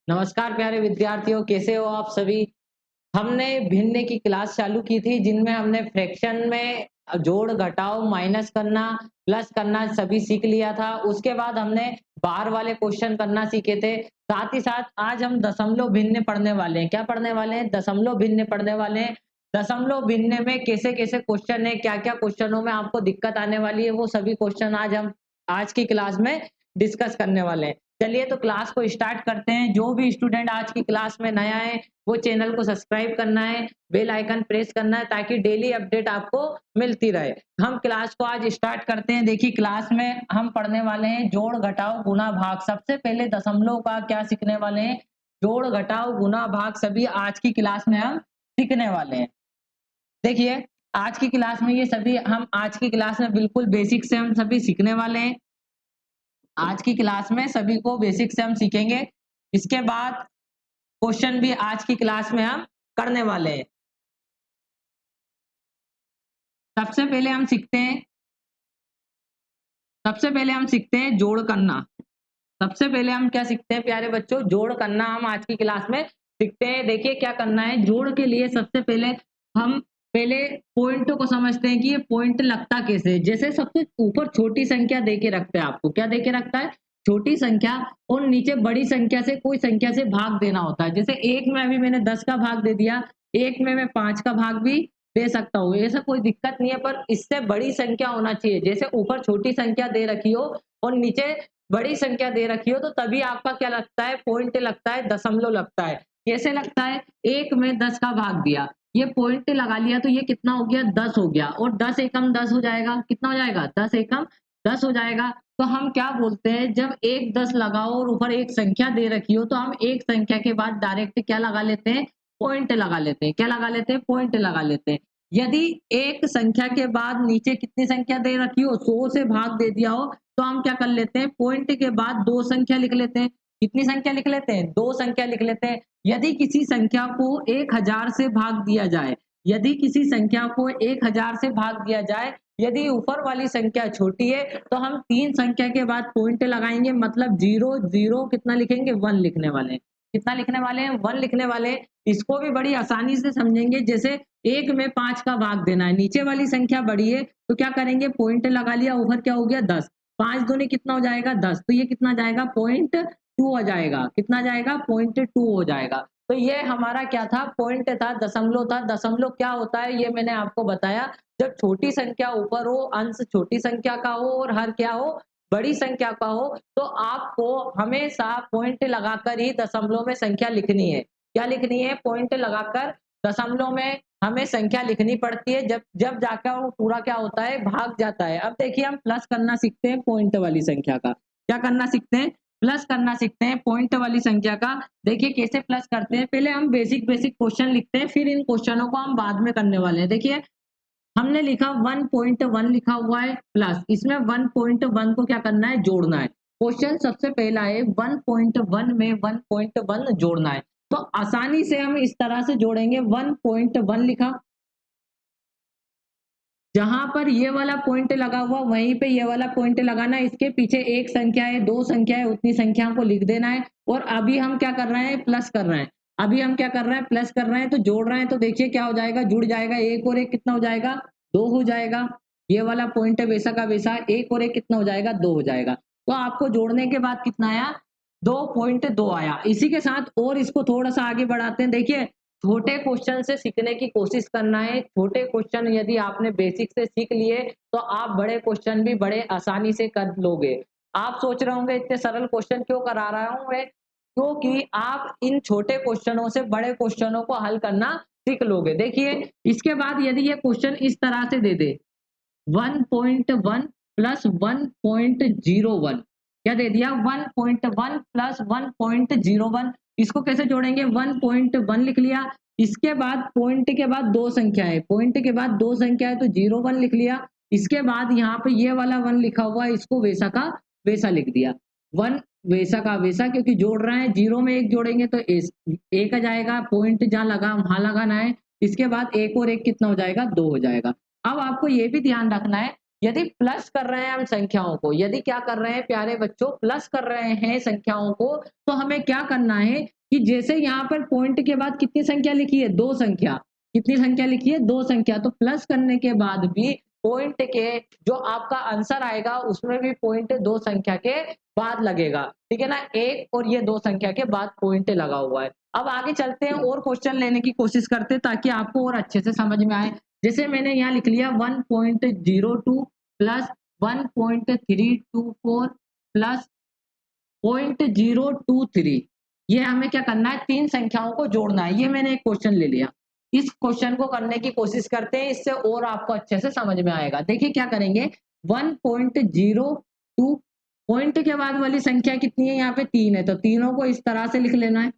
नमस्कार प्यारे विद्यार्थियों, कैसे हो आप सभी? हमने भिन्न की क्लास चालू की थी जिनमें हमने फ्रैक्शन में जोड़, घटाव, माइनस करना, प्लस करना सभी सीख लिया था। उसके बाद हमने बार वाले क्वेश्चन करना सीखे थे। साथ ही साथ आज हम दशमलव भिन्न पढ़ने वाले हैं। क्या पढ़ने वाले हैं? दशमलव भिन्न पढ़ने वाले हैं। दशमलव भिन्न में कैसे-कैसे क्वेश्चन है, क्या-क्या क्वेश्चनों में आपको दिक्कत आने वाली है, वो सभी क्वेश्चन आज हम आज की क्लास में डिस्कस करने वाले हैं। चलिए तो क्लास को स्टार्ट करते हैं। जो भी स्टूडेंट आज की क्लास में नया है, वो चैनल को सब्सक्राइब करना है, बेल आइकन प्रेस करना है ताकि डेली अपडेट आपको मिलती रहे। हम क्लास को आज स्टार्ट करते हैं। देखिए क्लास में हम पढ़ने वाले हैं जोड़, घटाव, गुणा, भाग। सबसे पहले दशमलव का क्या सीखने वाले हैं? जोड़, घटाव, गुणा, भाग सभी आज की क्लास में हम सीखने वाले हैं। देखिए आज की क्लास में ये सभी हम आज की क्लास में बिल्कुल बेसिक से हम सभी सीखने वाले हैं। आज की क्लास में सभी को बेसिक से हम सीखेंगे। इसके बाद क्वेश्चन भी आज की क्लास में हम करने वाले हैं। सबसे पहले हम सीखते हैं सबसे पहले हम सीखते हैं जोड़ करना। सबसे पहले हम क्या सीखते हैं प्यारे बच्चों? जोड़ करना हम आज की क्लास में सीखते हैं। देखिए क्या करना है, जोड़ के लिए सबसे पहले हम पहले पॉइंट को समझते हैं कि ये पॉइंट लगता कैसे है। जैसे सबसे ऊपर छोटी संख्या दे के रखता है, आपको क्या दे के रखता है? छोटी संख्या, और नीचे बड़ी संख्या से कोई संख्या से भाग देना होता है। जैसे 1 में अभी मैंने 10 का भाग दे दिया, 1 में मैं 5 का भाग भी दे सकता हूँ, ऐसा कोई दिक्कत नहीं है, पर इससे बड़ी संख्या होना चाहिए। जैसे ऊपर छोटी संख्या दे रखी हो और नीचे बड़ी संख्या दे रखी हो, तो तभी आपका क्या लगता है? पॉइंट लगता है, दशमलव लगता है। कैसे लगता है? 1 में 10 का भाग दिया, ये पॉइंट लगा लिया तो ये कितना हो गया? 10 हो गया, और 10 एकम 10 हो जाएगा। कितना हो जाएगा? 10 एकम 10 हो जाएगा। तो हम क्या बोलते हैं, जब 1 10 लगाओ और ऊपर एक संख्या दे रखी हो, तो हम एक संख्या के बाद डायरेक्ट क्या लगा लेते हैं? पॉइंट लगा लेते हैं। क्या लगा लेते हैं? पॉइंट लगा लेते हैं। यदि एक संख्या के बाद नीचे कितनी संख्या दे रखी हो, 100 से भाग दे दिया हो, तो हम क्या कर लेते हैं? पॉइंट के बाद 2 संख्या लिख लेते हैं। कितनी संख्या लिख लेते हैं? 2 संख्या लिख लेते हैं। यदि किसी संख्या को 1000 से भाग दिया जाए, यदि किसी संख्या को 1000 से भाग दिया जाए, यदि ऊपर वाली संख्या छोटी है, तो हम 3 संख्या के बाद पॉइंट लगाएँगे, मतलब 0 0 कितना लिखेंगे? 1 लिखने वाले हैं। कितना लिखने वाले हैं? 1 लिखने वाले हैं। इसको भी बड़ी आसानी से समझेंगे। जैसे 1 में 5 का भाग देना है, नीचे वाली संख्या बड़ी है, तो क्या करेंगे? पॉइंट लगा लिया, ऊपर क्या हो गया? 10। 5 दूनी कितना हो जाएगा? 10। तो ये कितना जाएगा? 0.2 हो जाएगा। कितना जाएगा? 0.2 हो जाएगा। तो ये हमारा क्या था? पॉइंट था, दशमलव था। दशमलव क्या होता है ये मैंने आपको बताया। जब छोटी संख्या ऊपर हो, अंश छोटी संख्या का हो और हर क्या हो? बड़ी संख्या का हो, तो आपको हमेशा पॉइंट लगाकर ही दशमलव में संख्या लिखनी है। क्या लिखनी है? पॉइंट लगाकर दशमलव में हमें संख्या लिखनी पड़ती है, जब जब जाकर वो पूरा क्या होता है? भाग जाता है। अब देखिए हम प्लस करना सीखते हैं पॉइंट वाली संख्या का। क्या करना सीखते हैं? प्लस करना सीखते हैं पॉइंट वाली संख्या का। देखिए कैसे प्लस करते हैं। पहले हम बेसिक बेसिक क्वेश्चन लिखते हैं, फिर इन क्वेश्चनों को हम बाद में करने वाले हैं। देखिए हमने लिखा 1.1 लिखा हुआ है प्लस, इसमें 1.1 को क्या करना है? जोड़ना है। क्वेश्चन सबसे पहला है 1.1 में 1.1 जोड़ना है। तो आसानी से हम इस तरह से जोड़ेंगे। 1.1 लिखा, जहां पर ये वाला पॉइंट लगा हुआ वहीं पे ये वाला पॉइंट लगाना है। इसके पीछे एक संख्या है, दो संख्या है, उतनी संख्याओं को लिख देना है। और अभी हम क्या कर रहे हैं? प्लस कर रहे हैं। अभी हम क्या कर रहे हैं? प्लस कर रहे हैं। तो जोड़ रहे हैं, तो देखिए क्या हो जाएगा? जुड़ जाएगा। एक और एक कितना हो जाएगा? 2 हो जाएगा। ये वाला पॉइंट है वैसा का वैसा, एक और एक कितना हो जाएगा? 2 हो जाएगा। तो आपको जोड़ने के बाद कितना आया? 2.2 आया। इसी के साथ और इसको थोड़ा सा आगे बढ़ाते हैं। देखिए छोटे क्वेश्चन से सीखने की कोशिश करना है। छोटे क्वेश्चन यदि आपने बेसिक से सीख लिए, तो आप बड़े क्वेश्चन भी बड़े आसानी से कर लोगे। आप सोच रहे होंगे इतने सरल क्वेश्चन क्यों करा रहा हूँ मैं? क्योंकि आप इन छोटे क्वेश्चनों से बड़े क्वेश्चनों को हल करना सीख लोगे। देखिए इसके बाद यदि ये क्वेश्चन इस तरह से दे दे, 1.1 प्लस 1.01, क्या दे दिया? 1.1 प्लस 1.01। इसको कैसे जोड़ेंगे? 1.1 लिख लिया, इसके बाद पॉइंट के बाद दो संख्या है, पॉइंट के बाद दो संख्या है तो 01 लिख लिया। इसके बाद यहाँ पे ये वाला 1 लिखा हुआ है, इसको वैसा का वैसा लिख दिया। 1 वैसा का वैसा, क्योंकि जोड़ रहे हैं, 0 में 1 जोड़ेंगे तो एक आ जाएगा, पॉइंट जहाँ लगा वहां लगाना है। इसके बाद एक और एक कितना हो जाएगा? 2 हो जाएगा। अब आपको ये भी ध्यान रखना है, यदि प्लस कर रहे हैं हम संख्याओं को, यदि क्या कर रहे हैं प्यारे बच्चों, प्लस कर रहे हैं संख्याओं को, तो हमें क्या करना है कि जैसे यहाँ पर पॉइंट के बाद कितनी संख्या लिखी है, 2 संख्या, कितनी संख्या लिखी है, 2 संख्या, तो प्लस करने के बाद भी पॉइंट के जो आपका आंसर आएगा उसमें भी पॉइंट 2 संख्या के बाद लगेगा, ठीक है ना, 1 और ये 2 संख्या के बाद पॉइंट लगा हुआ है। अब आगे चलते हैं और क्वेश्चन लेने की कोशिश करते हैं ताकि आपको और अच्छे से समझ में आए। जैसे मैंने यहाँ लिख लिया 1.02 प्लस 1.324 प्लस 0.023, ये हमें क्या करना है, 3 संख्याओं को जोड़ना है। ये मैंने एक क्वेश्चन ले लिया। इस क्वेश्चन को करने की कोशिश करते हैं, इससे और आपको अच्छे से समझ में आएगा। देखिए क्या करेंगे, 1.02 पॉइंट के बाद वाली संख्या कितनी है, यहाँ पे 3 है, तो तीनों को इस तरह से लिख लेना है।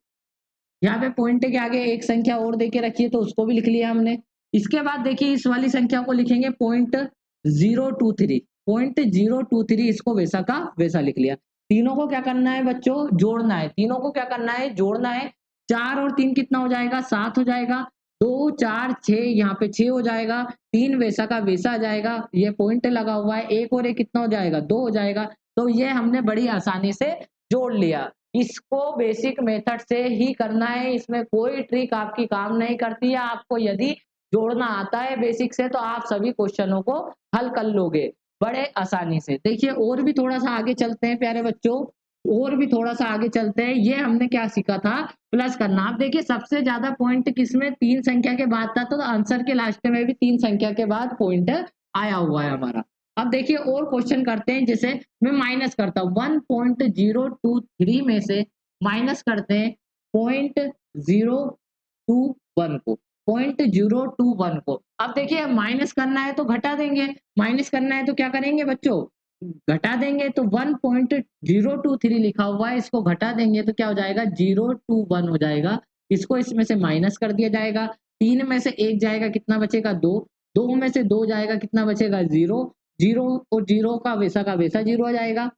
यहाँ पे पॉइंट के आगे एक संख्या और देके रखी है तो उसको भी लिख लिया हमने। इसके बाद देखिए इस वाली संख्या को लिखेंगे 0.023, 0.023 इसको वैसा का वैसा लिख लिया। तीनों को क्या करना है बच्चों, जोड़ना है। तीनों को क्या करना है, जोड़ना है। 4 और 3 कितना हो जाएगा, 7 हो जाएगा। 2 4 6 यहाँ पे 6 हो जाएगा। 3 वैसा का वैसा आ जाएगा, ये पॉइंट लगा हुआ है। 1 और 1 कितना हो जाएगा, 2 हो जाएगा। तो ये हमने बड़ी आसानी से जोड़ लिया। इसको बेसिक मेथड से ही करना है, इसमें कोई ट्रिक आपकी काम नहीं करती है। आपको यदि जोड़ना आता है बेसिक से तो आप सभी क्वेश्चनों को हल कर लोगे बड़े आसानी से। देखिए और भी थोड़ा सा आगे चलते हैं प्यारे बच्चों, और भी थोड़ा सा आगे चलते हैं। ये हमने क्या सीखा था, प्लस करना। आप देखिए सबसे ज्यादा पॉइंट किसमें, 3 संख्या के बाद था, तो आंसर के लास्ट में भी 3 संख्या के बाद पॉइंट आया हुआ है हमारा। अब देखिए और क्वेश्चन करते हैं, जैसे मैं माइनस करता हूँ 1.023 में से माइनस करते हैं 0.021 को, 0.021 को। अब देखिए माइनस करना है तो घटा देंगे, माइनस करना है तो क्या करेंगे बच्चों, घटा देंगे। तो 1.023 लिखा हुआ है, इसको घटा देंगे तो क्या हो जाएगा, 021 हो जाएगा। इसको इसमें से माइनस कर दिया जाएगा। 3 में से 1 जाएगा, कितना बचेगा, 2। 2 में से 2 जाएगा, कितना बचेगा, 0। 0 और 0 का वैसा 0 आ जाएगा।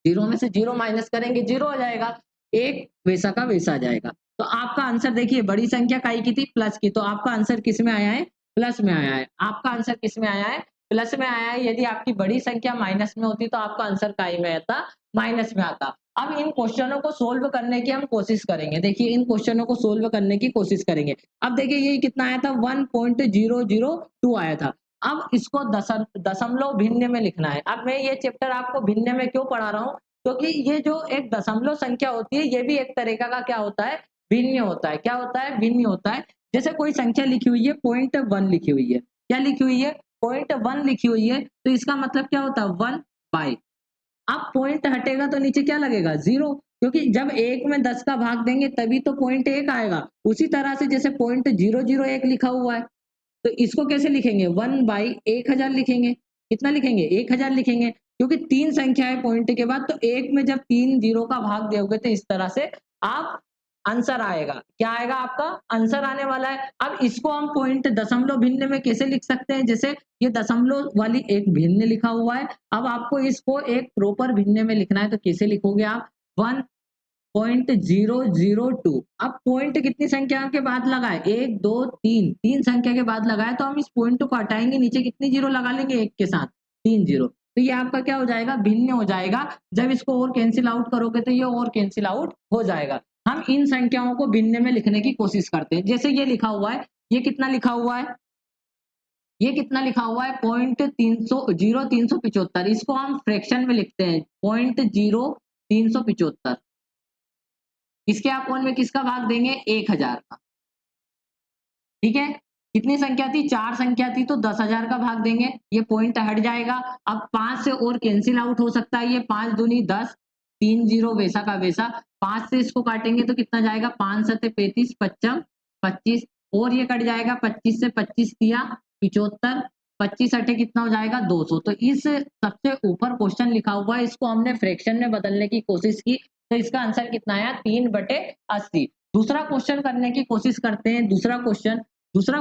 0 में से 0 माइनस करेंगे, 0 आ जाएगा। 1 वैसा का वैसा आ जाएगा। तो आपका आंसर देखिए, बड़ी संख्या काई की थी, प्लस की, तो आपका आंसर किस में आया है, प्लस में आया है। आपका आंसर किस में आया है, प्लस में आया है। यदि आपकी बड़ी संख्या माइनस में होती तो आपका आंसर काई में आता, माइनस में आता। अब इन क्वेश्चनों को सोल्व करने की हम कोशिश करेंगे। देखिए इन क्वेश्चनों को सोल्व करने की कोशिश करेंगे। अब देखिए ये कितना आया था, 1.002 आया था। अब इसको दशमलव भिन्न में लिखना है। अब मैं ये चैप्टर आपको भिन्न में क्यों पढ़ा रहा हूँ, क्योंकि ये जो एक दशमलव संख्या होती है, ये भी एक तरीका का क्या होता है, भिन्न होता है। क्या होता है, भिन्न होता है। जैसे कोई संख्या लिखी हुई है 0.1 लिखी हुई है, क्या लिखी हुई है, 0.1 लिखी हुई है, तो इसका मतलब क्या होता है, 1/। अब पॉइंट हटेगा तो नीचे क्या लगेगा, 0, क्योंकि जब 1 में 10 का भाग देंगे तभी तो पॉइंट 1 आएगा। उसी तरह से जैसे 0.001 लिखा हुआ है, तो इसको कैसे लिखेंगे, 1/1000 लिखेंगे। कितना लिखेंगे, 1000 लिखेंगे, क्योंकि 3 संख्या है पॉइंट के बाद, तो 1 में जब 3 जीरो का भाग दोगे तो इस तरह से आप आंसर आएगा। क्या आएगा, आपका आंसर आने वाला है। अब इसको हम पॉइंट दशमलव भिन्न में कैसे लिख सकते हैं, जैसे ये दशमलव वाली एक भिन्न लिखा हुआ है। अब आपको इसको एक प्रॉपर भिन्न में लिखना है, तो कैसे लिखोगे आप, 1.002। अब पॉइंट कितनी संख्या के बाद लगा है, 1 2 3, 3 संख्या के बाद लगा है, तो हम इस पॉइंट को हटाएंगे, नीचे कितनी जीरो लगा लेंगे, 1 के साथ 3 जीरो। तो ये आपका क्या हो जाएगा, भिन्न हो जाएगा। जब इसको और कैंसिल आउट करोगे तो ये और कैंसिल आउट हो जाएगा। हम इन संख्याओं को भिन्न में लिखने की कोशिश करते हैं। जैसे ये लिखा हुआ है, ये कितना लिखा हुआ है, ये कितना लिखा हुआ है, 0.375। इसको हम फ्रैक्शन में लिखते हैं, 0.0375। इसके आप कौन में किसका भाग देंगे, 1000 का, ठीक है। कितनी संख्या थी, 4 संख्या थी, तो 10,000 का भाग देंगे, ये पॉइंट हट जाएगा। अब 5 से और कैंसिल आउट हो सकता है, ये 5 दूनी 10, 3 जीरो वैसा का वैसा। 5 से इसको काटेंगे तो कितना जाएगा, 5 सत्ते 35, पच्चम 25, और ये कट जाएगा। 25 से 25 दिया 75, 25 अठे कितना हो जाएगा, 200। तो इस सबसे ऊपर क्वेश्चन लिखा हुआ है, इसको हमने फ्रैक्शन में बदलने की कोशिश की, तो इसका आंसर कितना आया, 3/80। दूसरा क्वेश्चन करने की कोशिश करते हैं। दूसरा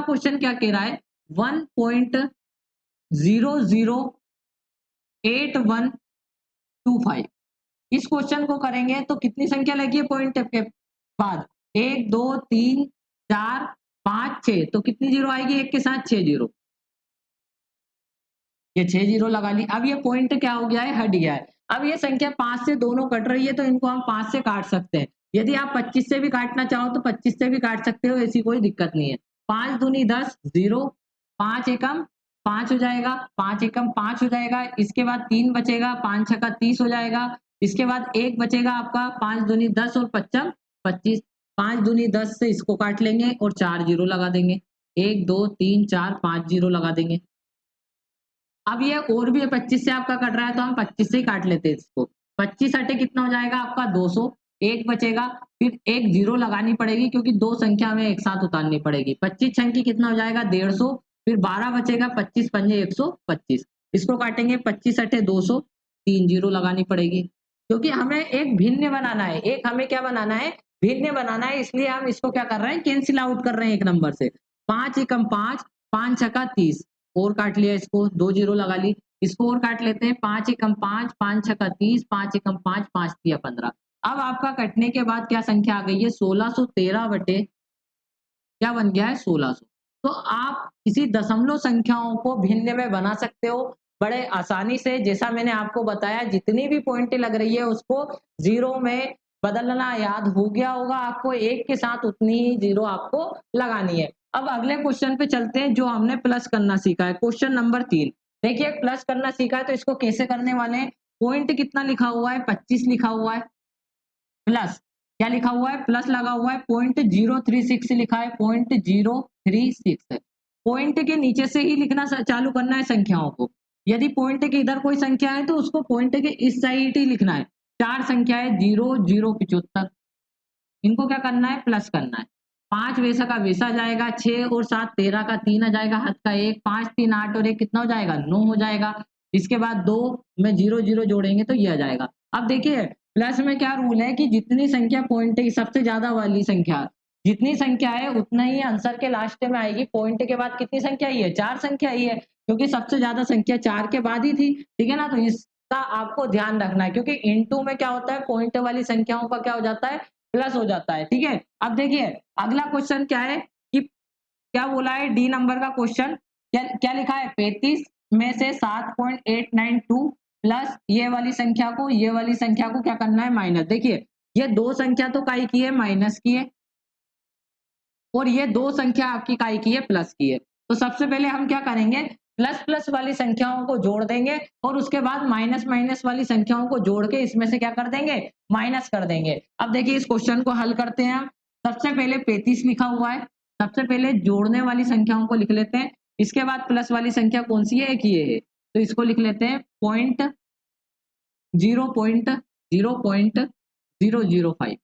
क्वेश्चन क्या कह रहा है, 1.008125। इस क्वेश्चन को करेंगे तो कितनी संख्या लगी है पॉइंट के बाद, 1 2 3 4 5 6, तो कितनी जीरो आएगी, 1 के साथ 6 जीरो। ये 6 जीरो लगा ली। अब ये पॉइंट क्या हो गया है, हट गया है। अब ये संख्या 5 से दोनों कट रही है तो इनको हम 5 से काट सकते हैं। यदि आप 25 से भी काटना चाहो तो 25 से भी काट सकते हो, ऐसी कोई दिक्कत नहीं है। 5 दूनी 10, 0, 5 एकम 5 हो जाएगा, 5 एकम 5 हो जाएगा। इसके बाद 3 बचेगा, 5 छक्का 30 हो जाएगा। इसके बाद 1 बचेगा आपका, 5 दूनी 10 और पच्चम 25। 5 दूनी 10 से इसको काट लेंगे और 4 जीरो लगा देंगे। 1, 2, 3, 4, 5 जीरो लगा देंगे। अब ये और भी 25 से आपका कट रहा है तो हम 25 से ही काट लेते हैं इसको। 25 हटे कितना हो जाएगा आपका 200, 1 बचेगा, फिर 1 जीरो लगानी पड़ेगी क्योंकि 2 संख्या हमें एक साथ उतारनी पड़ेगी। 25 छंकी कितना हो जाएगा 150, फिर 12 बचेगा, 25 पंजे 125। इसको काटेंगे, 25 हटे 200, 3 जीरो लगानी पड़ेगी। क्योंकि हमें एक भिन्न बनाना है, एक हमें क्या बनाना है, भिन्न बनाना है, इसलिए हम इसको क्या कर रहे हैं, कैंसल आउट कर रहे हैं एक नंबर से। 5 एकम 5, 5 छक्का 30, और काट लिया इसको, 2 जीरो लगा ली। इसको और काट लेते हैं, 5 एकम 5, 5 छक्का 30, 5 एकम 5, 5 तिया 15। अब आपका कटने के बाद क्या संख्या आ गई है, 1613 बटे क्या बन गया है, 1600। तो आप किसी दशमलव संख्याओं को भिन्न में बना सकते हो बड़े आसानी से। जैसा मैंने आपको बताया, जितनी भी पॉइंट लग रही है उसको जीरो में बदलना याद हो गया होगा आपको, एक के साथ उतनी ही जीरो आपको लगानी है। अब अगले क्वेश्चन पे चलते हैं जो हमने प्लस करना सीखा है, क्वेश्चन नंबर 3। देखिए प्लस करना सीखा है तो इसको कैसे करने वाले हैं। पॉइंट कितना लिखा हुआ है, 25 लिखा हुआ है, प्लस क्या लिखा हुआ है, प्लस लगा हुआ है, 0.036 लिखा है, 0.036 है। पॉइंट के नीचे से ही लिखना चालू करना है संख्याओं को। यदि पॉइंट के इधर कोई संख्या है तो उसको पॉइंट के इस साइड ही लिखना है। 4 संख्या है, 0, 0, 75, इनको क्या करना है, प्लस करना है। 5 वैसा का वैसा जाएगा, 6 और 7 13 का 3 आ जाएगा, हाथ का 1, 5 3 8 और 1 कितना हो जाएगा, 9 हो जाएगा। इसके बाद 2 में 0 0 जोड़ेंगे तो ये आ जाएगा। अब देखिए प्लस में क्या रूल है कि जितनी संख्या पॉइंट की सबसे ज्यादा वाली संख्या, जितनी संख्या है उतना ही आंसर के लास्ट में आएगी। पॉइंट के बाद कितनी संख्या आई है, 4 संख्या आई है, क्योंकि सबसे ज्यादा संख्या 4 के बाद ही थी, ठीक है ना। तो इसका आपको ध्यान रखना है, क्योंकि इनटू में क्या होता है, पॉइंट वाली संख्याओं का क्या हो जाता है, प्लस हो जाता है, ठीक है। अब देखिए अगला क्वेश्चन क्या है कि क्या बोला है, डी नंबर का क्वेश्चन, क्या क्या लिखा है, 35 में से 7.892 प्लस ये वाली संख्या को, ये वाली संख्या को क्या करना है, माइनस। देखिए ये दो संख्या तो काई की है, माइनस की है, और ये दो संख्या आपकी काई की है, प्लस की है। तो सबसे पहले हम क्या करेंगे, प्लस प्लस वाली संख्याओं को जोड़ देंगे और उसके बाद माइनस माइनस वाली संख्याओं को जोड़ के इसमें से क्या कर देंगे, माइनस कर देंगे। अब देखिए इस क्वेश्चन को हल करते हैं हम। सबसे पहले 35 लिखा हुआ है, सबसे पहले जोड़ने वाली संख्याओं को लिख लेते हैं। इसके बाद प्लस वाली संख्या कौन सी है, एक ये है, तो इसको लिख लेते हैं 0.005।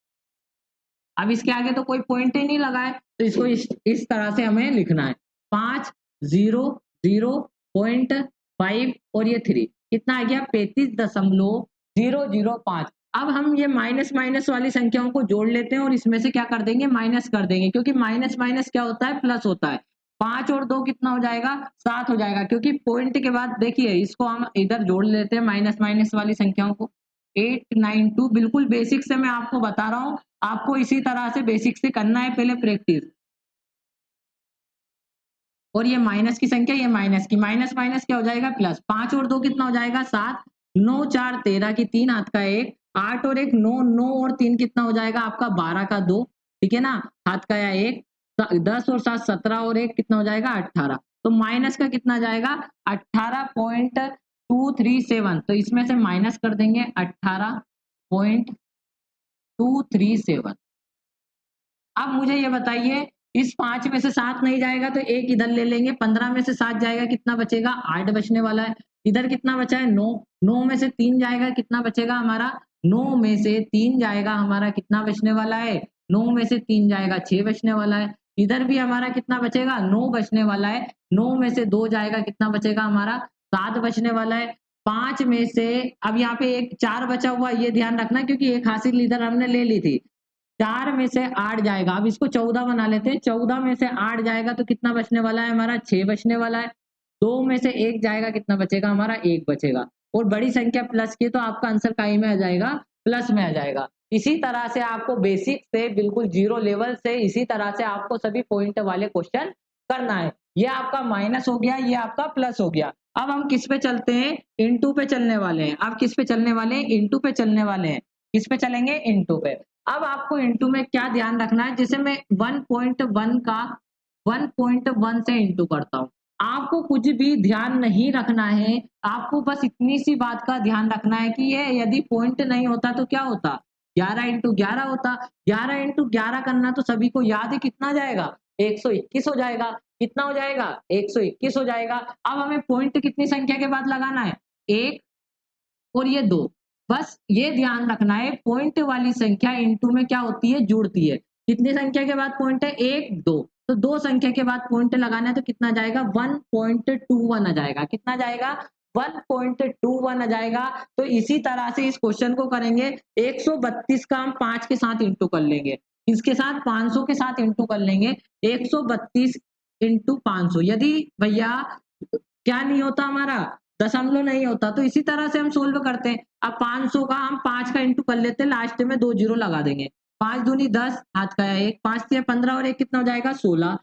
अब इसके आगे तो कोई पॉइंट ही नहीं लगा है, तो इसको इस तरह से हमें लिखना है, 500.5 और ये 3 कितना आ गया, 35.005। अब हम ये माइनस माइनस वाली संख्याओं को जोड़ लेते हैं और इसमें से क्या कर देंगे, माइनस कर देंगे, क्योंकि माइनस माइनस क्या होता है, प्लस होता है। 5 और 2 कितना हो जाएगा, 7 हो जाएगा, क्योंकि पॉइंट के बाद देखिए इसको हम इधर जोड़ लेते हैं माइनस माइनस वाली संख्याओं को। 892 बिल्कुल बेसिक से मैं आपको बता रहा हूँ, आपको इसी तरह से बेसिक से करना है पहले प्रैक्टिस। और ये माइनस की संख्या, ये माइनस की, माइनस माइनस क्या हो जाएगा, प्लस। 5 और 2 कितना हो जाएगा, 7, 9 4 13 की 3 हाथ का 1, 8 और 1 9, 9 और 3 कितना हो जाएगा आपका 12 का 2, ठीक है ना, हाथ का या 1, 10 और 7 17 और 1 कितना हो जाएगा 18। तो माइनस का कितना जाएगा 18.237, तो इसमें से माइनस कर देंगे 18.237। अब मुझे ये बताइए, इस 5 में से 7 नहीं जाएगा तो 1 इधर ले लेंगे, 15 में से 7 जाएगा कितना बचेगा, 8 बचने वाला है। इधर कितना बचा है, 9, 9 में से 3 जाएगा कितना बचेगा हमारा, 9 में से 3 जाएगा हमारा कितना बचने वाला है, 9 में से 3 जाएगा 6 बचने वाला है। इधर भी हमारा कितना बचेगा, 9 बचने वाला है, 9 में से 2 जाएगा कितना बचेगा हमारा, 7 बचने वाला है। 5 में से अब यहाँ पे एक 4 बचा हुआ, ये ध्यान रखना क्योंकि एक हासिल इधर हमने ले ली थी। 4 में से 8 जाएगा, अब इसको 14 बना लेते हैं, 14 में से 8 जाएगा तो कितना बचने वाला है हमारा, 6 बचने वाला है। 2 में से 1 जाएगा कितना बचेगा हमारा, 1 बचेगा, और बड़ी संख्या प्लस की तो आपका आंसर काई में आ जाएगा, प्लस में आ जाएगा। इसी तरह से आपको बेसिक से बिल्कुल जीरो लेवल से इसी तरह से आपको सभी पॉइंट वाले क्वेश्चन करना है। ये आपका माइनस हो गया, ये आपका प्लस हो गया। अब हम किस पे चलते हैं, इनटू पे चलने वाले हैं। अब किस पे चलने वाले हैं, इनटू पे चलने वाले हैं। किस पे चलेंगे, इनटू पे। अब आपको इनटू में क्या ध्यान रखना है, जैसे मैं 1.1 का 1.1 से इनटू करता हूँ, आपको कुछ भी ध्यान नहीं रखना है, आपको बस इतनी सी बात का ध्यान रखना है कि ये यदि पॉइंट नहीं होता तो क्या होता, 11 इंटू 11 होता। 11 इंटू 11 करना तो सभी को याद है, कितना जाएगा, 121 हो जाएगा। कितना हो जाएगा, 121 हो जाएगा। अब हमें पॉइंट कितनी संख्या के बाद लगाना है, 1 और ये 2। बस ये ध्यान रखना है, पॉइंट वाली संख्या इनटू में क्या होती है, जुड़ती है। कितनी संख्या के बाद पॉइंट है, 1 2, तो 2 संख्या के बाद पॉइंट लगाना है तो कितना जाएगा, 1.21 आ जाएगा। कितना जाएगा, 1.21 आ जाएगा। तो इसी तरह से इस क्वेश्चन को करेंगे, 132 का हम 5 के साथ इंटू कर लेंगे, इसके साथ 500 के साथ इंटू कर लेंगे। 132 इंटू 500, यदि भैया क्या नहीं होता हमारा, दशमलव नहीं होता, तो इसी तरह से हम सोल्व करते हैं। अब 500 का हम 5 का इंटू कर लेते हैं, लास्ट में 2 जीरो लगा देंगे। 5 दूनी 10, हाथ का 1, 5 से 15 और 1 कितना हो जाएगा, 16,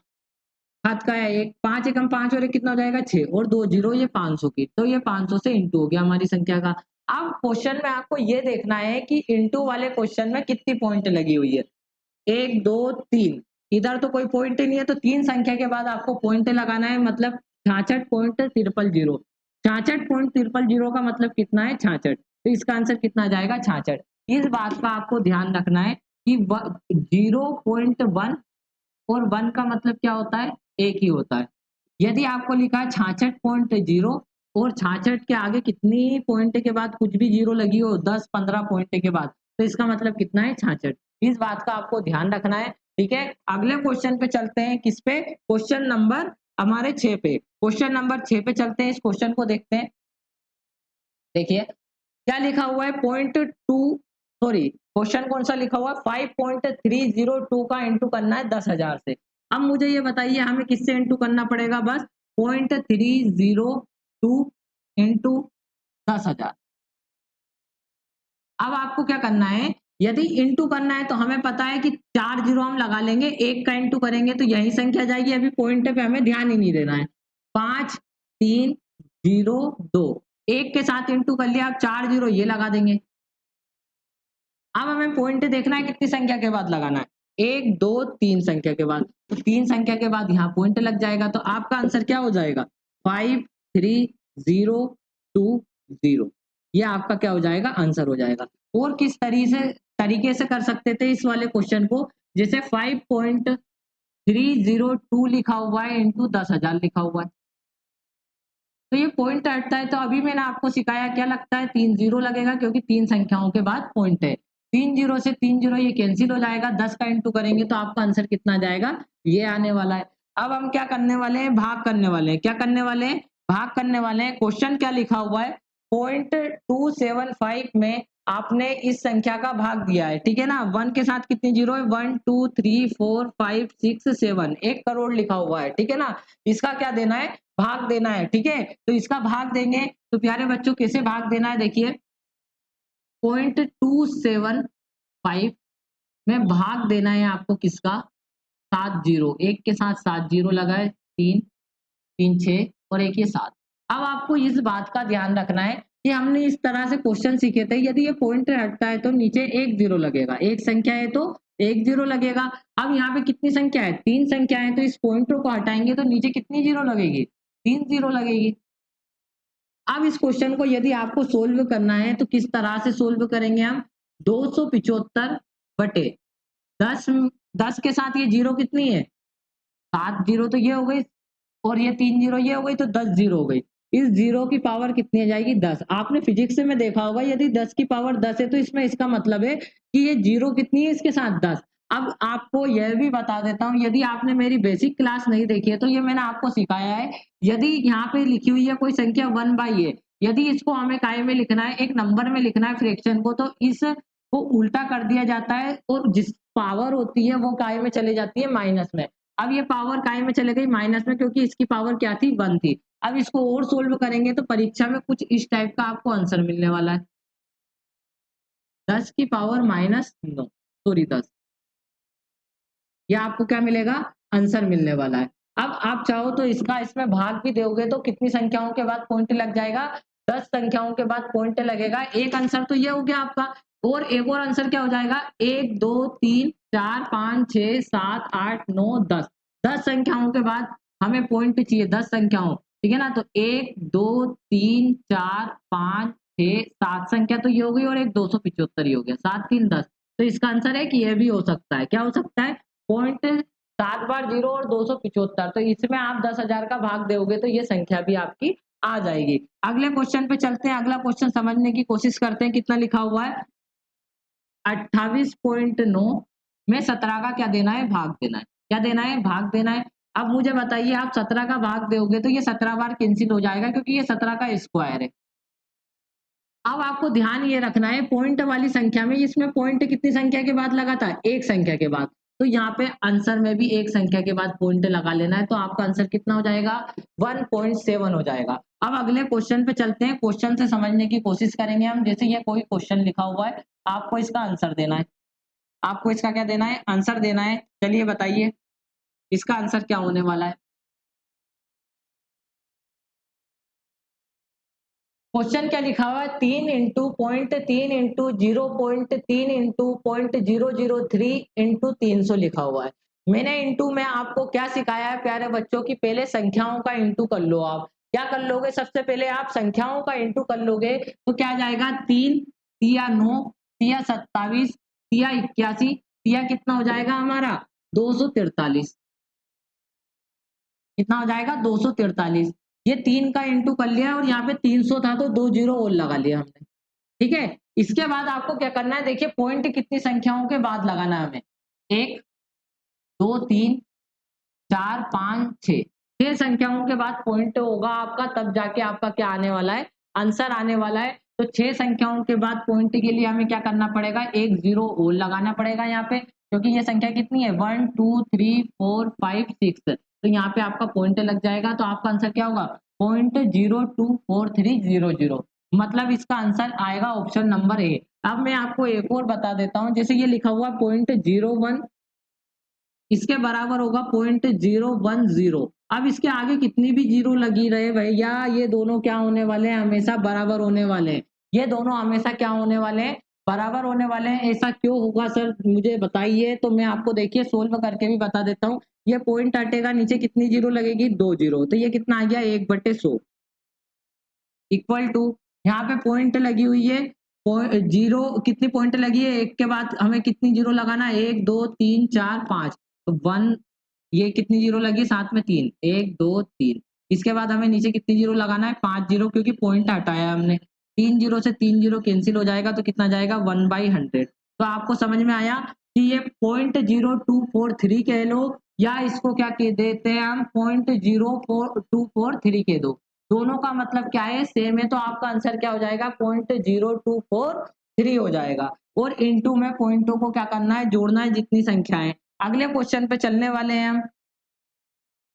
हाथ का 1, 5 एकम 5 और 1 कितना हो जाएगा, 6 और 2 जीरो, ये 500 की, तो ये 500 से इंटू हो गया हमारी संख्या का। अब क्वेश्चन में आपको ये देखना है कि इंटू वाले क्वेश्चन में कितनी पॉइंट लगी हुई है, 1 2 3, इधर तो कोई पॉइंट ही नहीं है, तो 3 संख्या के बाद आपको पॉइंट लगाना है, मतलब 66.000। 66.000 का मतलब कितना है, 66, तो इसका आंसर कितना आ जाएगा, 66। इस बात का आपको ध्यान रखना है कि 0.1 और 1 का मतलब क्या होता है, एक ही होता है। यदि आपको लिखा है 66.0 और 66 के आगे कितनी पॉइंट के बाद कुछ भी जीरो लगी हो, 10-15 पॉइंट के बाद, तो इसका मतलब कितना है, 66। इस बात का आपको ध्यान रखना है, ठीक है। अगले क्वेश्चन पे चलते हैं, किस पे, क्वेश्चन नंबर हमारे 6 पे। क्वेश्चन नंबर 6 पे चलते हैं, इस क्वेश्चन को देखते हैं। देखिए क्या लिखा हुआ है, पॉइंट टू, सॉरी क्वेश्चन कौन सा लिखा हुआ है, 5.302 का इंटू करना है 10,000 से। अब मुझे ये बताइए हमें किससे इंटू करना पड़ेगा, बस 0.302 इंटू 10,000। अब आपको क्या करना है, यदि इंटू करना है तो हमें पता है कि 4 जीरो हम लगा लेंगे, 1 का इंटू करेंगे तो यही संख्या जाएगी, अभी पॉइंट पे हमें ध्यान ही नहीं देना है। 5 3 0 2, 1 के साथ इंटू कर लिया, अब 4 जीरो ये लगा देंगे। अब हमें पॉइंट देखना है कितनी संख्या के बाद लगाना है, 1 2 3 संख्या के बाद, तो 3 संख्या के बाद यहाँ पॉइंट लग जाएगा, तो आपका आंसर क्या हो जाएगा, 5302, ये आपका क्या हो जाएगा, आंसर हो जाएगा। और किस तरीके से कर सकते थे इस वाले क्वेश्चन को, जैसे 5.302 लिखा हुआ है इंटू 10,000 लिखा हुआ है, तो ये पॉइंट हटता है, तो अभी मैंने आपको सिखाया, क्या लगता है, 3 जीरो लगेगा, क्योंकि 3 संख्याओं के बाद पॉइंट है। 3 जीरो से 3 जीरो ये कैंसिल हो जाएगा, 10 का इंटू करेंगे तो आपका आंसर कितना जाएगा, ये आने वाला है। अब हम क्या करने वाले हैं, भाग करने वाले हैं। क्या करने वाले हैं, भाग करने वाले हैं। क्वेश्चन क्या लिखा हुआ है, 0.275 में आपने इस संख्या का भाग दिया है, ठीक है ना। 1 के साथ कितनी जीरो है, 1 2 3 4 5 6 7, 1 करोड़ लिखा हुआ है, ठीक है ना। इसका क्या देना है, भाग देना है, ठीक है। तो इसका भाग देंगे तो प्यारे बच्चों कैसे भाग देना है, देखिए 0.275 में भाग देना है आपको किसका, 7 जीरो, 1 के साथ 7 जीरो लगाए, 3 3 6 और 1 ये 7। अब आपको इस बात का ध्यान रखना है कि हमने इस तरह से क्वेश्चन सीखे थे, यदि ये पॉइंट हटता है तो नीचे 1 जीरो लगेगा, एक संख्या है तो 1 जीरो लगेगा। अब यहाँ पे कितनी संख्या है, 3 संख्या है, तो इस पॉइंट को हटाएंगे तो नीचे कितनी जीरो लगेगी, 3 जीरो लगेगी। अब इस क्वेश्चन को यदि आपको सोल्व करना है तो किस तरह से सोल्व करेंगे हम, 275 बटे 10, 10 के साथ ये जीरो कितनी है, 7 जीरो, तो ये हो गई, और ये 3 जीरो ये हो गई, तो 10 जीरो हो गई। इस जीरो की पावर कितनी आ जाएगी, 10। आपने फिजिक्स में देखा होगा, यदि 10 की पावर 10 है तो इसमें इसका मतलब है कि ये जीरो कितनी है, इसके साथ 10। अब आपको यह भी बता देता हूँ, यदि आपने मेरी बेसिक क्लास नहीं देखी है तो ये मैंने आपको सिखाया है, यदि यहाँ पे लिखी हुई है कोई संख्या 1/a, यदि इसको हमें काय में लिखना है, एक नंबर में लिखना है फ्रैक्शन को, तो इस को उल्टा कर दिया जाता है, और जिस पावर होती है वो काय में चली जाती है, माइनस में। अब ये पावर काय में चले गई, माइनस में, क्योंकि इसकी पावर क्या थी, 1 थी। अब इसको और सोल्व करेंगे तो परीक्षा में कुछ इस टाइप का आपको आंसर मिलने वाला है, 10 की पावर -9, सॉरी 10, ये आपको क्या मिलेगा, आंसर मिलने वाला है। अब आप चाहो तो इसका इसमें भाग भी दोगे तो कितनी संख्याओं के बाद पॉइंट लग जाएगा? 10 संख्याओं के बाद पॉइंट लगेगा। एक आंसर तो ये हो गया आपका और एक और आंसर क्या हो जाएगा? 1, 2, 3, 4, 5, 6, 7, 8, 9, 10। 10 संख्याओं के बाद हमें पॉइंट चाहिए 10 संख्याओं, ठीक है ना? तो 1, 2, 3, 4, 5, 6, 7 संख्या तो ये हो गई और एक 275 ही हो गया। 7, 3, 10। तो इसका आंसर है कि ये भी हो सकता है। क्या हो सकता है? पॉइंट 7 बार 0 और 275। तो इसमें आप 10,000 का भाग दोगे तो ये संख्या भी आपकी आ जाएगी। अगले क्वेश्चन पे चलते हैं। अगला क्वेश्चन समझने की कोशिश करते हैं। कितना लिखा हुआ है? 28.9 में 17 का क्या देना है? भाग देना है। क्या देना है? भाग देना है। अब मुझे बताइए, आप 17 का भाग दोगे तो ये 17 बार कैंसिल हो जाएगा क्योंकि ये 17 का स्क्वायर है। अब आपको ध्यान ये रखना है, पॉइंट वाली संख्या में इसमें पॉइंट कितनी संख्या के बाद लगा था? एक संख्या के बाद। तो यहाँ पे आंसर में भी एक संख्या के बाद पॉइंट लगा लेना है। तो आपका आंसर कितना हो जाएगा? 1.7 हो जाएगा। अब अगले क्वेश्चन पे चलते हैं। क्वेश्चन से समझने की कोशिश करेंगे हम। जैसे ये कोई क्वेश्चन लिखा हुआ है, आपको इसका आंसर देना है। आपको इसका क्या देना है? आंसर देना है। चलिए बताइए इसका आंसर क्या होने वाला है? क्वेश्चन क्या लिखा हुआ है? 3 into point 3 into 0.3 into 0.003 into 300 लिखा हुआ है। मैंने इंटू में आपको क्या सिखाया है प्यारे बच्चों की? पहले संख्याओं का इंटू कर लो। आप क्या कर लोगे? सबसे पहले आप संख्याओं का इंटू कर लोगे तो क्या आ जाएगा? 3 तिया 9 तिया 27 तिया 81 तिया कितना हो जाएगा हमारा? 243। कितना हो जाएगा? 243। ये 3 का इंटू कर लिया और यहाँ पे 300 था तो 2 जीरो और लगा लिया हमने। ठीक है? इसके बाद आपको क्या करना है? देखिए पॉइंट कितनी संख्याओं के बाद लगाना है हमें? 1, 2, 3, 4, 5, 6। 6 संख्याओं के बाद पॉइंट होगा आपका, तब जाके आपका क्या आने वाला है? आंसर आने वाला है। तो 6 संख्याओं के बाद पॉइंट के लिए हमें क्या करना पड़ेगा? एक जीरो और लगाना पड़ेगा यहाँ पे, क्योंकि ये संख्या कितनी है? 1, 2, 3, 4, 5, 6। तो यहाँ पे आपका पॉइंट लग जाएगा। तो आपका आंसर क्या होगा? 0.02430। मतलब इसका आंसर आएगा ऑप्शन नंबर ए। अब मैं आपको एक और बता देता हूँ। जैसे ये लिखा हुआ 0.01, इसके बराबर होगा 0.010। अब इसके आगे कितनी भी जीरो लगी रहे भैया, ये दोनों क्या होने वाले हैं? हमेशा बराबर होने वाले हैं। ये दोनों हमेशा क्या होने वाले हैं? बराबर होने वाले हैं। ऐसा क्यों होगा सर, मुझे बताइए। तो मैं आपको देखिए सोल्व करके भी बता देता हूँ। ये पॉइंट हटेगा, नीचे कितनी जीरो लगेगी? 2 जीरो। तो ये कितना आ गया? 1/100 इक्वल टू, यहाँ पे पॉइंट लगी हुई है जीरो। कितनी पॉइंट लगी है? एक के बाद हमें कितनी जीरो लगाना है? 1, 2, 3, 4, 5। तो 1, ये कितनी जीरो लगी? साथ में 3, 1, 2, 3। इसके बाद हमें नीचे कितनी जीरो लगाना है? 5 जीरो, क्योंकि पॉइंट हटाया हमने। 3 जीरो से 3 जीरो कैंसिल हो जाएगा तो कितना जाएगा? 1/100। तो आपको समझ में आया कि ये 0.0243 कह लो या इसको क्या कह देते हैं हम? 0.0243 कह दो। दोनों का मतलब क्या है? सेम है। तो आपका आंसर क्या हो जाएगा? 0.0243 हो जाएगा। और इनटू में पॉइंटों को क्या करना है? जोड़ना है, जितनी संख्या है। अगले क्वेश्चन पे चलने वाले हैं हम।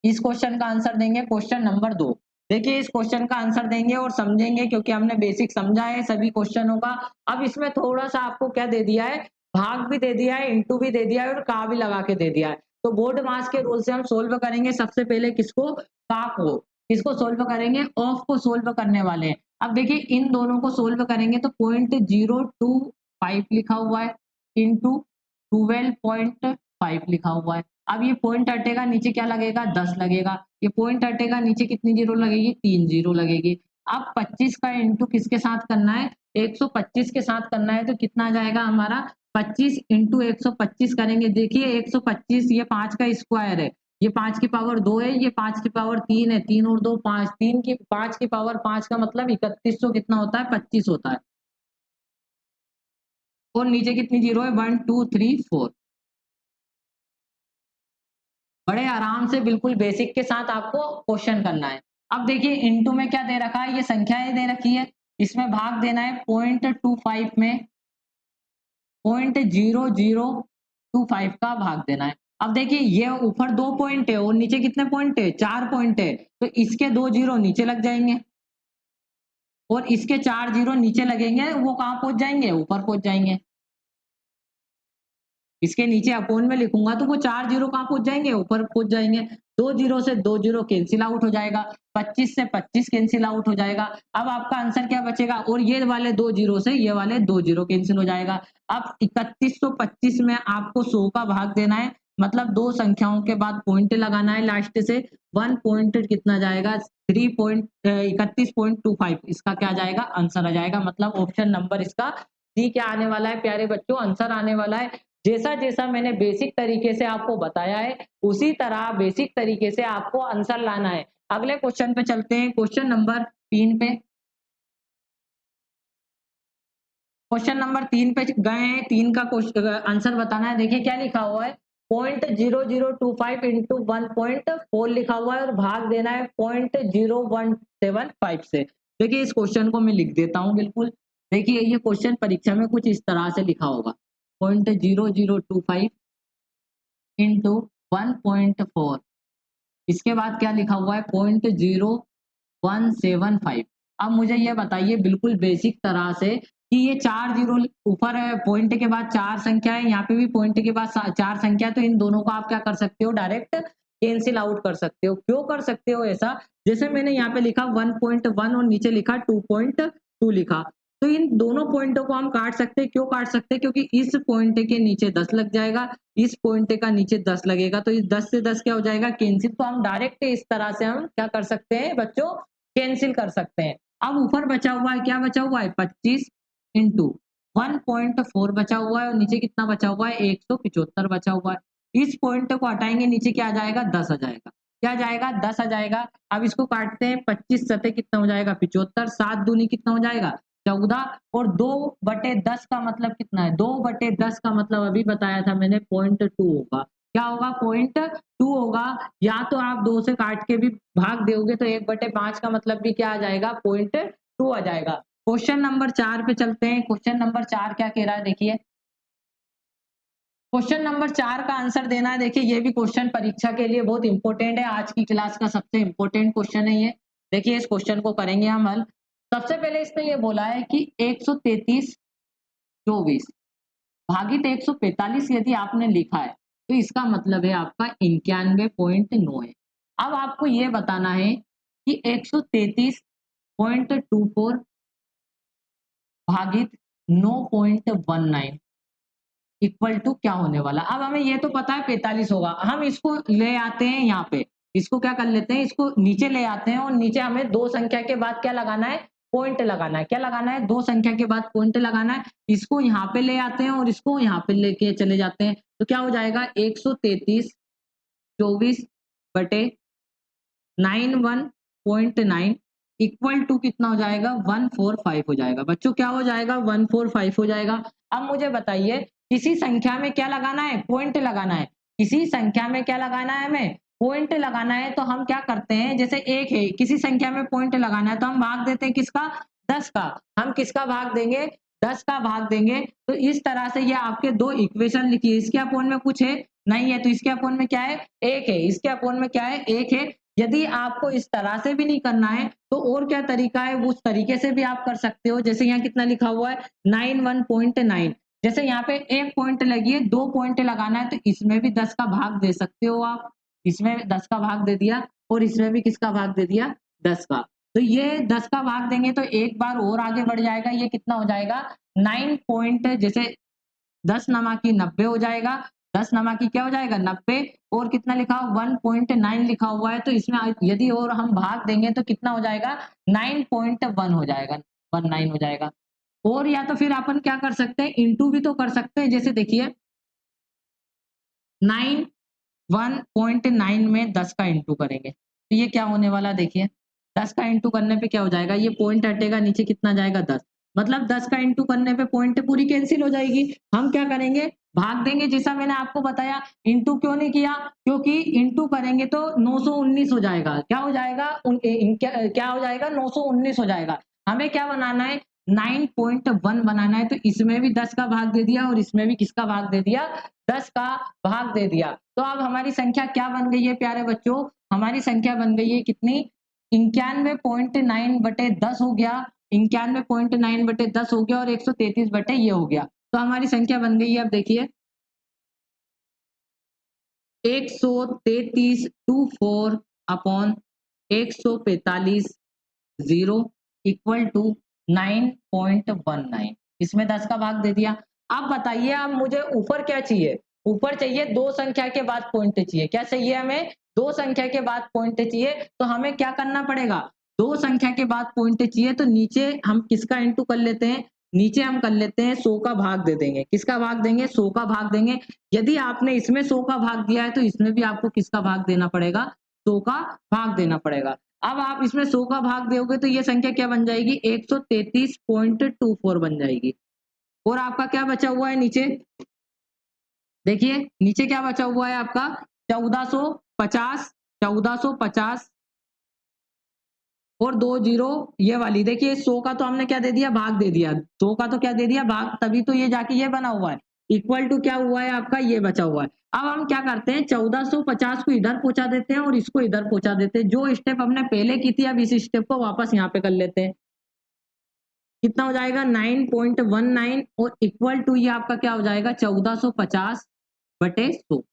इस क्वेश्चन का आंसर देंगे क्वेश्चन नंबर 2। देखिए इस क्वेश्चन का आंसर देंगे और समझेंगे, क्योंकि हमने बेसिक समझा है सभी क्वेश्चनों का। अब इसमें थोड़ा सा आपको क्या दे दिया है? भाग भी दे दिया है, इंटू भी दे दिया है और का भी लगा के दे दिया है। तो बोर्ड मास के रूल से हम सोल्व करेंगे। सबसे पहले किसको? का को। किसको सोल्व करेंगे? ऑफ को सोल्व करने वाले हैं। अब देखिए इन दोनों को सोल्व करेंगे तो 0.025 लिखा हुआ है इंटू 12.5 लिखा हुआ है। अब ये पॉइंट हटेगा, नीचे क्या लगेगा? 10 लगेगा। ये पॉइंट हटेगा, नीचे कितनी जीरो लगेगी? 3 जीरो लगेगी। अब 25 का इंटू किसके साथ करना है? 125 के साथ करना है। तो कितना आ जाएगा हमारा? 25 इंटू 125 करेंगे। देखिए 125 ये 5 का स्क्वायर है, ये 5 की पावर 2 है, ये 5 की पावर 3 है। 3 और 2 5, 3 की 5 की पावर 5 का मतलब 3100 कितना होता है? 25 होता है। और नीचे कितनी जीरो है? 1, 2, 3, 4। बड़े आराम से बिल्कुल बेसिक के साथ आपको क्वेश्चन करना है। अब देखिए इनटू में क्या दे रखा है? ये संख्याएं दे रखी है, इसमें भाग देना है 0.25 में 0.0025 का भाग देना है। अब देखिए ये ऊपर 2 पॉइंट है और नीचे कितने पॉइंट है? 4 पॉइंट है। तो इसके 2 जीरो नीचे लग जाएंगे और इसके 4 जीरो नीचे लगेंगे। वो कहाँ पहुंच जाएंगे? ऊपर पहुंच जाएंगे। इसके नीचे अपोन में लिखूंगा तो वो 4 जीरो कहाँ पहुंच जाएंगे? ऊपर पहुंच जाएंगे। 2 जीरो से 2 जीरो कैंसिल आउट हो जाएगा, 25 से 25 कैंसिल आउट हो जाएगा। अब आपका आंसर क्या बचेगा, और ये वाले 2 जीरो से ये वाले 2 जीरो कैंसिल हो जाएगा। अब 3125 में आपको 100 का भाग देना है, मतलब दो संख्याओं के बाद पॉइंट लगाना है लास्ट से। 1 पॉइंट कितना जाएगा, 31.25, इसका क्या जाएगा, आंसर आ जाएगा। मतलब ऑप्शन नंबर इसका डी क्या आने वाला है प्यारे बच्चों, आंसर आने वाला है। जैसा जैसा मैंने बेसिक तरीके से आपको बताया है, उसी तरह बेसिक तरीके से आपको आंसर लाना है। अगले क्वेश्चन पे चलते हैं, क्वेश्चन नंबर 3 पे। क्वेश्चन नंबर 3 पे गए हैं, 3 का आंसर बताना है। देखिए क्या लिखा हुआ है, 0.0025 इंटू 1.4 लिखा हुआ है और भाग देना है 0.0175 से। देखिए इस क्वेश्चन को मैं लिख देता हूं बिल्कुल। देखिए ये क्वेश्चन परीक्षा में कुछ इस तरह से लिखा होगा, 0.0025 इंटू 1.4, इसके बाद क्या लिखा हुआ है, 0.0175। अब मुझे ये बताइए बिल्कुल बेसिक तरह से कि ये 4 जीरो ऊपर है, पॉइंट के बाद 4 संख्या है, यहाँ पे भी पॉइंट के बाद 4 संख्या है, तो इन दोनों को आप क्या कर सकते हो, डायरेक्ट कैंसिल आउट कर सकते हो। क्यों कर सकते हो ऐसा, जैसे मैंने यहाँ पे लिखा 1.1 और नीचे लिखा 2.2 लिखा, तो इन दोनों पॉइंटों को हम काट सकते हैं। क्यों काट सकते हैं, क्योंकि इस पॉइंट के नीचे 10 लग जाएगा, इस पॉइंट का नीचे 10 लगेगा, तो इस 10 से 10 क्या हो जाएगा, कैंसिल। तो हम डायरेक्ट इस तरह से हम क्या कर सकते हैं बच्चों, कैंसिल कर सकते हैं। अब ऊपर बचा हुआ है, क्या बचा हुआ है, 25 इंटू 1.4 बचा हुआ है और नीचे कितना बचा हुआ है, 175 बचा हुआ है। इस पॉइंट को हटाएंगे, नीचे क्या आ जाएगा, 10 आ जाएगा। क्या आ जाएगा, 10 आ जाएगा। अब इसको काटते हैं, 25 सतह कितना हो जाएगा, 75, 7 दूनी कितना हो जाएगा, 14, और 2/10 का मतलब कितना है, 2/10 का मतलब अभी बताया था मैंने 0.2 होगा। क्या होगा, 0.2 होगा। या तो आप 2 से काट के भी भाग दोगे तो 1/5 का मतलब भी क्या आ जाएगा, 0.2 आ जाएगा। क्वेश्चन नंबर 4 पे चलते हैं। क्वेश्चन नंबर 4 क्या कह रहा है, देखिए क्वेश्चन नंबर 4 का आंसर देना है। देखिए ये भी क्वेश्चन परीक्षा के लिए बहुत इंपॉर्टेंट है, आज की क्लास का सबसे इंपॉर्टेंट क्वेश्चन है ये। देखिए इस क्वेश्चन को करेंगे हम हल। सबसे पहले इसने ये बोला है कि 133/24 भागित 145 यदि आपने लिखा है, तो इसका मतलब है आपका 91.9 है। अब आपको ये बताना है कि 133.24 भागित 9.19 इक्वल टू क्या होने वाला। अब हमें ये तो पता है 45 होगा, हम इसको ले आते हैं यहाँ पे, इसको क्या कर लेते हैं, इसको नीचे ले आते हैं, और नीचे हमें दो संख्या के बाद क्या लगाना है, पॉइंट लगाना है। क्या लगाना है, दो संख्या के बाद पॉइंट लगाना है। इसको यहाँ पे ले आते हैं और इसको यहाँ पे लेके चले जाते हैं, तो क्या हो जाएगा, 133/24 इक्वल टू कितना हो जाएगा, 145 हो जाएगा। बच्चों क्या हो जाएगा, 145 हो जाएगा। अब मुझे बताइए किसी संख्या में क्या लगाना है, पॉइंट लगाना है। किसी संख्या में क्या लगाना है, हमें पॉइंट लगाना है। तो हम क्या करते हैं, जैसे एक है, किसी संख्या में पॉइंट लगाना है तो हम भाग देते हैं किसका, 10 का। हम किसका भाग देंगे, 10 का भाग देंगे। तो इस तरह से ये आपके दो इक्वेशन लिखिए, इसके अपोन में कुछ है नहीं है, तो इसके अपोन में क्या है, एक है, इसके अपोन में क्या है, एक है। यदि आपको इस तरह से भी नहीं करना है तो और क्या तरीका है, उस तरीके से भी आप कर सकते हो। जैसे यहाँ कितना लिखा हुआ है, 91.9, जैसे यहाँ पे एक पॉइंट लगी है, दो पॉइंट लगाना है, तो इसमें भी 10 का भाग दे सकते हो आप। इसमें 10 का भाग दे दिया और इसमें भी किसका भाग दे दिया, 10 का। तो ये 10 का भाग देंगे तो एक बार और आगे बढ़ जाएगा, ये कितना हो जाएगा, 9 पॉइंट, जैसे 10 नमा की 90 हो जाएगा, 10 नमा की क्या हो जाएगा, 90, और कितना लिखा हुआ, 1.9 लिखा हुआ है, तो इसमें यदि और हम भाग देंगे तो कितना हो जाएगा, 9.1 हो जाएगा, 19 हो जाएगा। और या तो फिर अपन क्या कर सकते हैं, इंटू भी तो कर सकते हैं। जैसे देखिए 9 1.9 में 10 का इंटू करेंगे तो ये क्या होने वाला, देखिए 10 का इंटू करने पे क्या हो जाएगा, ये पॉइंट हटेगा, नीचे कितना जाएगा, 10। मतलब 10 का इंटू करने पे पॉइंट पूरी कैंसिल हो जाएगी। हम क्या करेंगे, भाग देंगे, जैसा मैंने आपको बताया। इंटू क्यों नहीं किया, क्योंकि इंटू करेंगे तो 919 हो जाएगा। क्या हो जाएगा, क्या हो जाएगा, 919 हो जाएगा। हमें क्या बनाना है, 9.1 बनाना है। तो इसमें भी 10 का भाग दे दिया और इसमें भी किसका भाग दे दिया, 10 का भाग दे दिया। तो अब हमारी संख्या क्या बन गई है प्यारे बच्चों, हमारी संख्या बन गई है कितनी, 91.9/10 हो गया, 91.9/10 हो गया, और 133 बटे ये हो गया। तो हमारी संख्या बन गई है। अब देखिए 133 24 अपॉन 145 0 इक्वल टू 9.19। इसमें 10 का भाग दे दिया। अब बताइए, अब मुझे ऊपर क्या चाहिए? ऊपर चाहिए दो संख्या के बाद पॉइंट चाहिए। क्या चाहिए हमें? दो संख्या के बाद पॉइंट चाहिए। तो हमें क्या करना पड़ेगा? दो संख्या के बाद पॉइंट चाहिए, तो नीचे हम किसका इंटू कर लेते हैं? नीचे हम कर लेते हैं 100 का भाग दे देंगे। किसका भाग देंगे? 100 का भाग देंगे। यदि आपने इसमें 100 का भाग दिया है तो इसमें भी आपको किसका भाग देना पड़ेगा? 100 का भाग देना पड़ेगा। अब आप इसमें 100 का भाग दोगे तो ये संख्या क्या बन जाएगी? 133.24 बन जाएगी। और आपका क्या बचा हुआ है नीचे? देखिए नीचे क्या बचा हुआ है आपका? 1450, 1450 और 2 जीरो ये वाली। देखिए 100 का तो हमने क्या दे दिया? भाग दे दिया। 100 का तो क्या दे दिया? भाग, तभी तो ये जाके ये बना हुआ है। इक्वल टू क्या हुआ है आपका? ये बचा हुआ है। अब हम क्या करते हैं? 1450 को इधर पहुंचा देते हैं और इसको इधर पहुंचा देते हैं। जो स्टेप हमने पहले की थी, अब इस स्टेप को वापस यहाँ पे कर लेते हैं। कितना हो जाएगा? 9.19 और इक्वल टू ये आपका क्या हो जाएगा? 1450 बटे 100।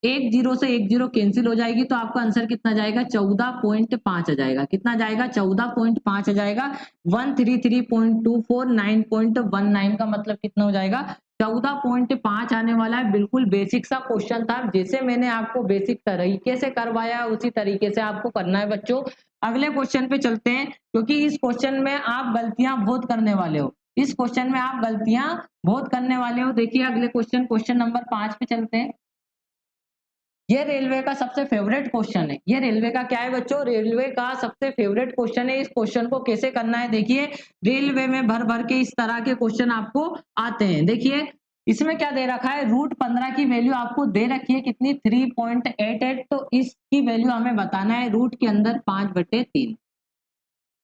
एक जीरो से एक जीरो कैंसिल हो जाएगी, तो आपका आंसर कितना जाएगा? 14.5 आ जाएगा। कितना जाएगा? 14.5 आ जाएगा। 133.24 9.19 का मतलब कितना हो जाएगा? 14.5 आने वाला है। बिल्कुल बेसिक सा क्वेश्चन था। जैसे मैंने आपको बेसिक तरीके से करवाया उसी तरीके से आपको करना है बच्चों। अगले क्वेश्चन पे चलते हैं, क्योंकि इस क्वेश्चन में आप गलतियां बहुत करने वाले हो। इस क्वेश्चन में आप गलतियां बहुत करने वाले हो। देखिए अगले क्वेश्चन, क्वेश्चन नंबर 5 पे चलते हैं। ये रेलवे का सबसे फेवरेट क्वेश्चन है। ये रेलवे का क्या है बच्चों? रेलवे का सबसे फेवरेट क्वेश्चन है। इस क्वेश्चन को कैसे करना है देखिए, रेलवे में भर भर के इस तरह के क्वेश्चन आपको आते हैं। देखिए इसमें क्या दे रखा है? रूट 15 की वैल्यू आपको दे रखी है कितनी? 3.88। तो इसकी वैल्यू हमें बताना है रूट के अंदर 5/3।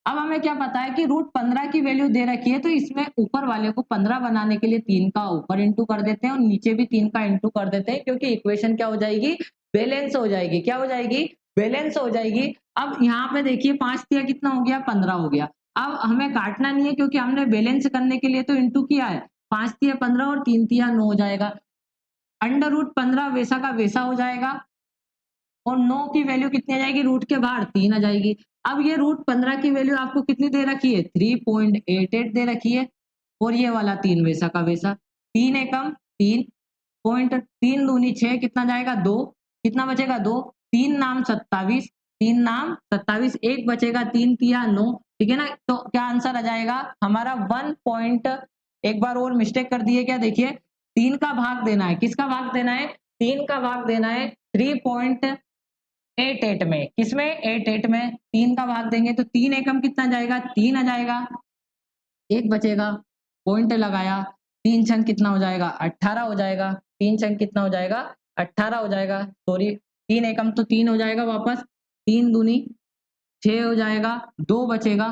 अब हमें क्या पता है कि रूट 15 की वैल्यू दे रखी है, तो इसमें ऊपर वाले को 15 बनाने के लिए 3 का ऊपर इंटू कर देते हैं और नीचे भी 3 का इंटू कर देते हैं, क्योंकि इक्वेशन क्या हो जाएगी? बैलेंस हो जाएगी। क्या हो जाएगी? बैलेंस हो जाएगी। अब यहाँ पे देखिए 5 तिया कितना हो गया? 15 हो गया। अब हमें काटना नहीं है, क्योंकि हमने बैलेंस करने के लिए तो इंटू किया है। 5 तिया 15 और 3 तिया 9 हो जाएगा। अंडर रूट 15 वैसा का वैसा हो जाएगा और 9 की वैल्यू कितनी आ जाएगी? रूट के बाहर 3 आ जाएगी। अब ये रूट 15 की वैल्यू आपको कितनी दे रखी है? 3.88 दे रखी है और ये वाला 3 वैसा का वैसा। 3 एकम 3 पॉइंट 3 दूनी 6 कितना जाएगा? 2। कितना बचेगा? 2। 3 नाम 27, 3 नाम 27, एक बचेगा 3 तिया 9। ठीक है ना? तो क्या आंसर आ जाएगा हमारा? 1 पॉइंट। एक बार और मिस्टेक कर दिए क्या? देखिए 3 का भाग देना है। किसका भाग देना है? 3 का भाग देना है 3.88 में। किसमें? 88 में 3 का भाग देंगे तो 3 एकम कितना जाएगा? 3 आ जाएगा। एक बचेगा, पॉइंट लगाया। 3 छंग कितना हो जाएगा? 18 हो जाएगा। 3 छंग कितना हो जाएगा? 18 हो जाएगा। सॉरी 3 एकम तो 3 हो जाएगा वापस। 3 दूनी 6 हो जाएगा। 2 बचेगा।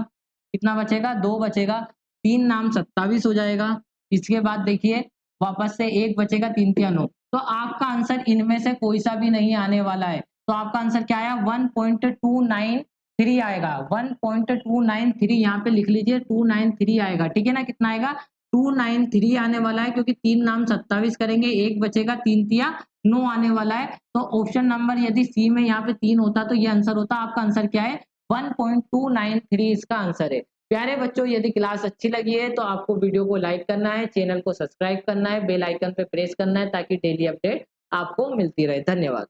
कितना बचेगा? 2 बचेगा। 3 नाम 27 हो जाएगा। इसके बाद देखिए वापस से 1 बचेगा, 3 तिया 9। तो आपका आंसर इनमें से कोई सा भी नहीं आने वाला है। तो आपका आंसर क्या आया? 1.293 आएगा। 1.293 यहाँ पे लिख लीजिए, 293 आएगा। ठीक है ना? कितना आएगा? 293 आने वाला है, क्योंकि 3 नाम 27 करेंगे, 1 बचेगा, 3 तिया 9 आने वाला है। तो ऑप्शन नंबर यदि सी में यहाँ पे 3 होता तो ये आंसर होता। आपका आंसर क्या है? 1.293 इसका आंसर है। प्यारे बच्चों, यदि क्लास अच्छी लगी है तो आपको वीडियो को लाइक करना है, चैनल को सब्सक्राइब करना है, बेल आइकन पे प्रेस करना है, ताकि डेली अपडेट आपको मिलती रहे। धन्यवाद।